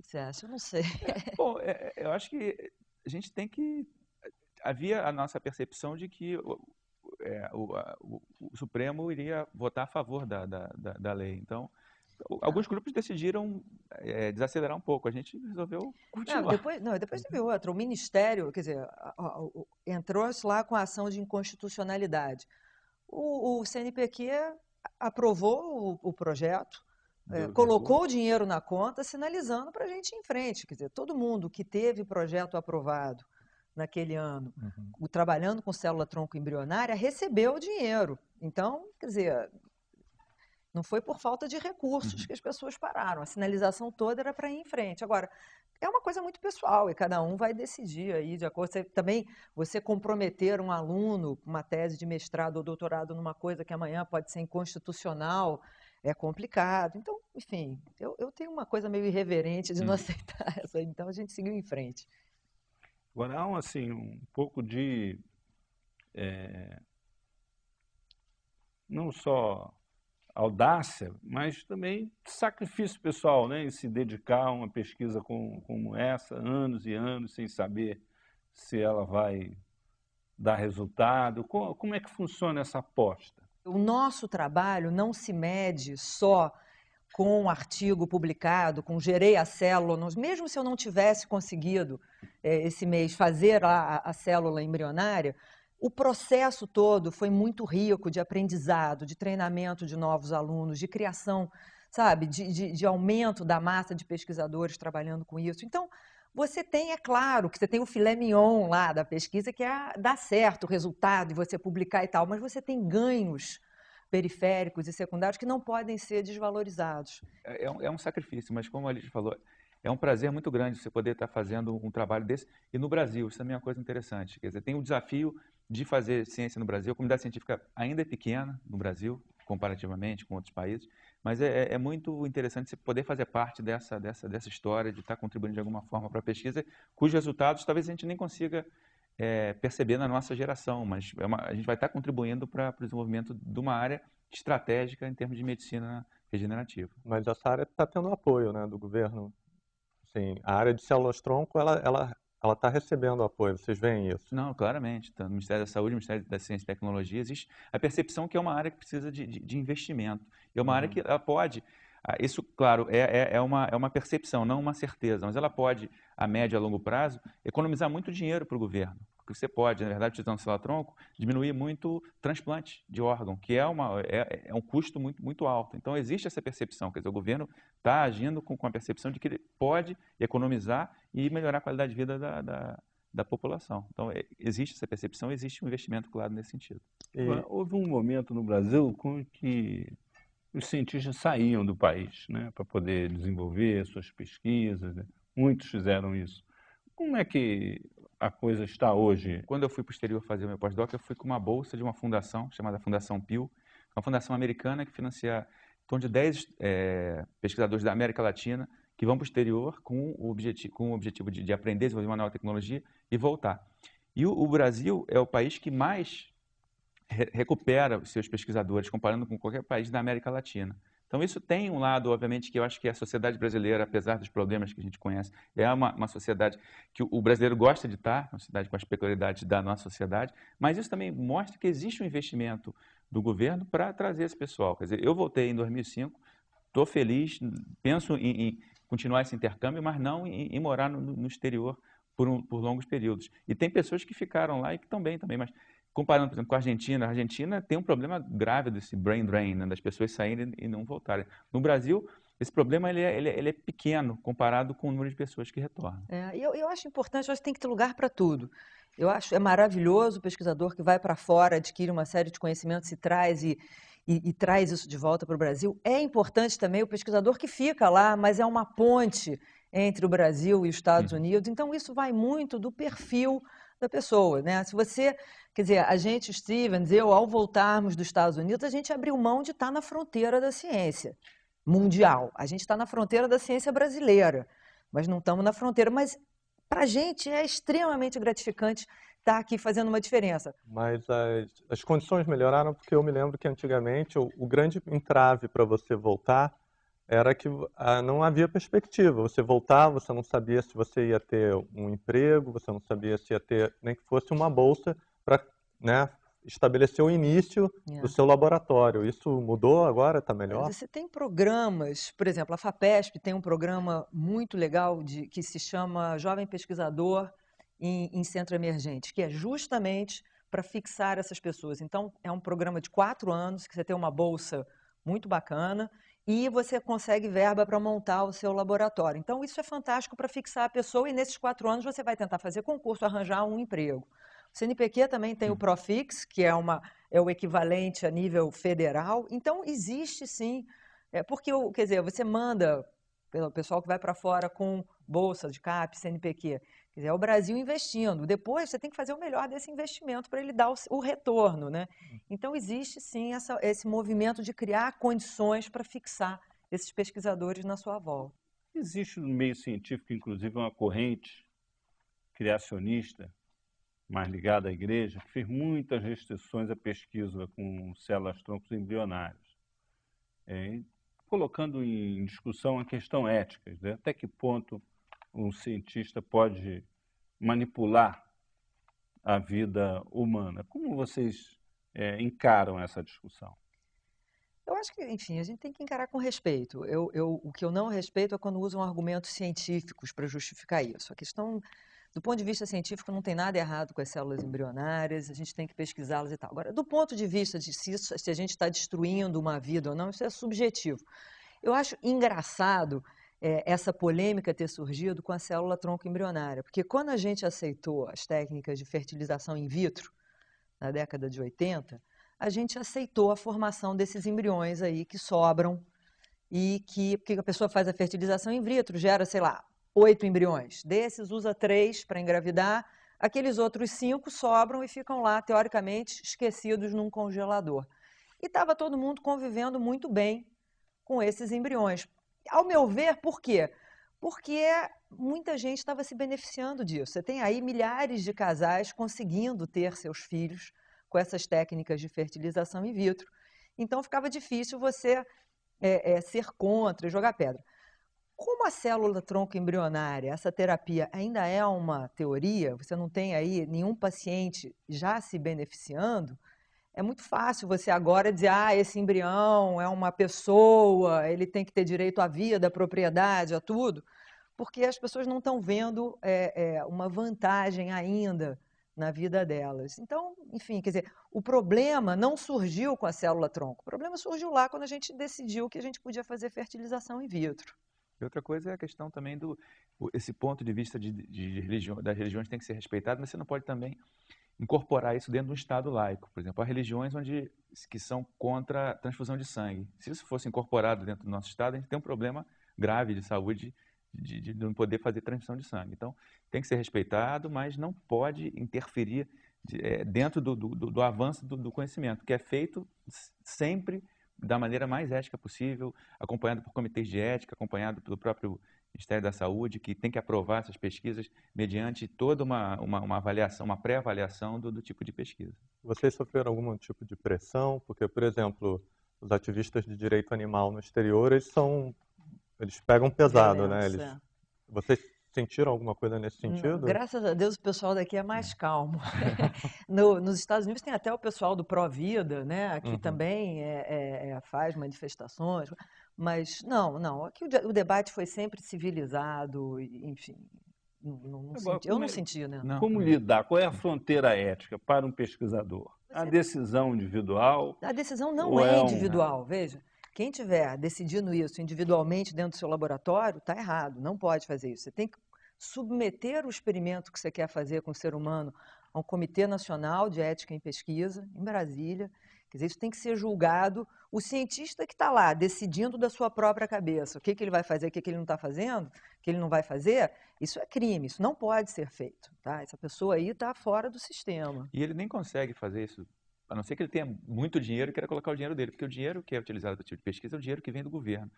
que você acha? Eu não sei. Bom, eu acho que a gente tem que... Havia a nossa percepção de que o Supremo iria votar a favor da lei. Então, alguns grupos decidiram desacelerar um pouco. A gente resolveu Não, continuar. depois teve outra. O Ministério, quer dizer, entrou lá com a ação de inconstitucionalidade. O CNPq aprovou o projeto, Do colocou recurso. o dinheiro na conta, sinalizando para a gente ir em frente. Quer dizer, todo mundo que teve projeto aprovado naquele ano, Uhum. trabalhando com célula-tronco embrionária, recebeu o dinheiro. Então, quer dizer, não foi por falta de recursos Uhum. que as pessoas pararam. A sinalização toda era para ir em frente. Agora, é uma coisa muito pessoal e cada um vai decidir aí de acordo. Você comprometer um aluno com uma tese de mestrado ou doutorado numa coisa que amanhã pode ser inconstitucional é complicado. Então, enfim, eu tenho uma coisa meio irreverente de não Uhum. aceitar essa. Então, a gente seguiu em frente. Agora, há assim, um pouco de, não só audácia, mas também sacrifício pessoal, né, em se dedicar a uma pesquisa como essa, anos e anos, sem saber se ela vai dar resultado. Como é que funciona essa aposta? O nosso trabalho não se mede só com um artigo publicado, com gerei a célula, mesmo se eu não tivesse conseguido esse mês fazer a célula embrionária, o processo todo foi muito rico de aprendizado, de treinamento de novos alunos, de criação, sabe, de aumento da massa de pesquisadores trabalhando com isso. Então, você tem, é claro, que você tem o filé mignon lá da pesquisa, que é dar certo o resultado e você publicar e tal, mas você tem ganhos periféricos e secundários que não podem ser desvalorizados. É um sacrifício, mas como a Alice falou, é um prazer muito grande você poder estar fazendo um trabalho desse. E no Brasil, isso também é uma coisa interessante. Quer dizer, tem o desafio de fazer ciência no Brasil. A comunidade científica ainda é pequena no Brasil, comparativamente com outros países, mas é muito interessante você poder fazer parte dessa história, de estar contribuindo de alguma forma para a pesquisa, cujos resultados talvez a gente nem consiga perceber na nossa geração, mas a gente vai estar contribuindo para o desenvolvimento de uma área estratégica em termos de medicina regenerativa. Mas essa área está tendo apoio, né, do governo. Assim, a área de células-tronco, ela está recebendo apoio, vocês veem isso? Não, claramente. Tá no Ministério da Saúde, no Ministério da Ciência e Tecnologia, existe a percepção que é uma área que precisa de investimento. E é uma área que ela pode... Isso, claro, é uma percepção, não uma certeza, mas ela pode, a médio e a longo prazo, economizar muito dinheiro para o governo. Porque você pode, na verdade, utilizando o célula-tronco, diminuir muito o transplante de órgão, que é um custo muito, muito alto. Então, existe essa percepção, quer dizer, o governo está agindo com a percepção de que ele pode economizar e melhorar a qualidade de vida da população. Então, existe essa percepção, existe um investimento, claro, nesse sentido. E, Houve um momento no Brasil com que os cientistas saíam do país, né, para poder desenvolver suas pesquisas, né? Muitos fizeram isso. Como é que a coisa está hoje? Quando eu fui para o exterior fazer o meu pós-doc, eu fui com uma bolsa de uma fundação chamada Fundação Pew, uma fundação americana que financia em torno de 10 pesquisadores da América Latina que vão para o exterior com o objetivo de aprender, desenvolver uma nova tecnologia e voltar. E o Brasil é o país que mais recupera os seus pesquisadores, comparando com qualquer país da América Latina. Então, isso tem um lado, obviamente, que eu acho que a sociedade brasileira, apesar dos problemas que a gente conhece, é uma sociedade que o brasileiro gosta de estar, uma sociedade com as peculiaridades da nossa sociedade, mas isso também mostra que existe um investimento do governo para trazer esse pessoal. Quer dizer, eu voltei em 2005, estou feliz, penso em continuar esse intercâmbio, mas não em morar no exterior por longos períodos. E tem pessoas que ficaram lá e que estão bem também, mas comparando, por exemplo, com a Argentina tem um problema grave desse brain drain, né, das pessoas saírem e não voltarem. No Brasil, esse problema ele é pequeno comparado com o número de pessoas que retornam. Eu acho importante, eu acho que tem que ter lugar para tudo. Eu acho é maravilhoso o pesquisador que vai para fora, adquire uma série de conhecimentos e traz isso de volta para o Brasil. É importante também o pesquisador que fica lá, mas é uma ponte entre o Brasil e os Estados Unidos. Então, isso vai muito do perfil da pessoa, né? Se você, quer dizer, a gente, Stevens, eu, ao voltarmos dos Estados Unidos, a gente abriu mão de estar na fronteira da ciência mundial. A gente está na fronteira da ciência brasileira, mas não estamos na fronteira. Mas para a gente é extremamente gratificante estar aqui fazendo uma diferença. mas as condições melhoraram porque eu me lembro que antigamente o grande entrave para você voltar era que não havia perspectiva. Você voltava, você não sabia se você ia ter um emprego, você não sabia se ia ter, nem que fosse uma bolsa para, né, estabelecer o início do seu laboratório. Isso mudou agora? Está melhor? Você tem programas, por exemplo, a FAPESP tem um programa muito legal que se chama Jovem Pesquisador em Centro Emergente, que é justamente para fixar essas pessoas. Então, é um programa de 4 anos, que você tem uma bolsa muito bacana e você consegue verba para montar o seu laboratório. Então, isso é fantástico para fixar a pessoa e nesses 4 anos você vai tentar fazer concurso, arranjar um emprego. O CNPq também tem o Profix, que é o equivalente a nível federal. Então, existe sim, porque, quer dizer, você manda pelo pessoal que vai para fora com bolsa de CAP, CNPq. Quer dizer, é o Brasil investindo. Depois, você tem que fazer o melhor desse investimento para ele dar o retorno, né? Então, existe sim esse movimento de criar condições para fixar esses pesquisadores na sua volta. Existe no meio científico, inclusive, uma corrente criacionista mais ligada à igreja, que fez muitas restrições à pesquisa com células-troncos embrionários, colocando em discussão a questão ética, né? Até que ponto um cientista pode manipular a vida humana. Como vocês encaram essa discussão? Eu acho que, enfim, a gente tem que encarar com respeito. O que eu não respeito é quando usam argumentos científicos para justificar isso. A questão, do ponto de vista científico, não tem nada errado com as células embrionárias, a gente tem que pesquisá-las e tal. Agora, do ponto de vista de se a gente está destruindo uma vida ou não, isso é subjetivo. Eu acho engraçado essa polêmica ter surgido com a célula tronco embrionária, porque quando a gente aceitou as técnicas de fertilização in vitro, na década de 80, a gente aceitou a formação desses embriões aí que sobram e porque a pessoa faz a fertilização in vitro, gera, sei lá, 8 embriões. Desses, usa 3 para engravidar, aqueles outros 5 sobram e ficam lá, teoricamente, esquecidos num congelador. E estava todo mundo convivendo muito bem com esses embriões. Ao meu ver, por quê? Porque muita gente estava se beneficiando disso. Você tem aí milhares de casais conseguindo ter seus filhos com essas técnicas de fertilização in vitro. Então, ficava difícil você ser contra e jogar pedra. Como a célula tronco embrionária, essa terapia ainda é uma teoria, você não tem aí nenhum paciente já se beneficiando, é muito fácil você agora dizer, esse embrião é uma pessoa, ele tem que ter direito à vida, à propriedade, a tudo, porque as pessoas não estão vendo uma vantagem ainda na vida delas. Então, enfim, quer dizer, o problema não surgiu com a célula-tronco, o problema surgiu lá quando a gente decidiu que a gente podia fazer fertilização in vitro. E outra coisa é a questão também esse ponto de vista das religiões tem que ser respeitado, mas você não pode também incorporar isso dentro de um Estado laico. Por exemplo, há religiões que são contra a transfusão de sangue. Se isso fosse incorporado dentro do nosso Estado, a gente tem um problema grave de saúde de não poder fazer transfusão de sangue. Então, tem que ser respeitado, mas não pode interferir dentro do avanço do conhecimento, que é feito sempre da maneira mais ética possível, acompanhado por comitês de ética, acompanhado pelo próprio Ministério da Saúde, que tem que aprovar essas pesquisas mediante toda uma avaliação, uma pré-avaliação do tipo de pesquisa. Vocês sofreram algum tipo de pressão? Porque, por exemplo, os ativistas de direito animal no exterior, eles pegam pesado, né? Vocês sentiram alguma coisa nesse sentido? Não, graças a Deus o pessoal daqui é mais calmo. Nos Estados Unidos tem até o pessoal do Pró-Vida, né, que também faz manifestações, mas não, aqui o debate foi sempre civilizado, enfim, eu não senti, né? Como lidar? Qual é a fronteira ética para um pesquisador? A decisão individual? A decisão não é individual, veja. Quem estiver decidindo isso individualmente dentro do seu laboratório, está errado, não pode fazer isso. Você tem que submeter o experimento que você quer fazer com o ser humano a um Comitê Nacional de Ética em Pesquisa, em Brasília. Quer dizer, isso tem que ser julgado. O cientista que está lá, decidindo da sua própria cabeça o que ele vai fazer, o que ele não está fazendo, o que ele não vai fazer, isso é crime, isso não pode ser feito. Tá? Essa pessoa aí está fora do sistema. E ele nem consegue fazer isso, a não ser que ele tenha muito dinheiro e queira colocar o dinheiro dele, porque o dinheiro que é utilizado para o tipo de pesquisa é o dinheiro que vem do governo.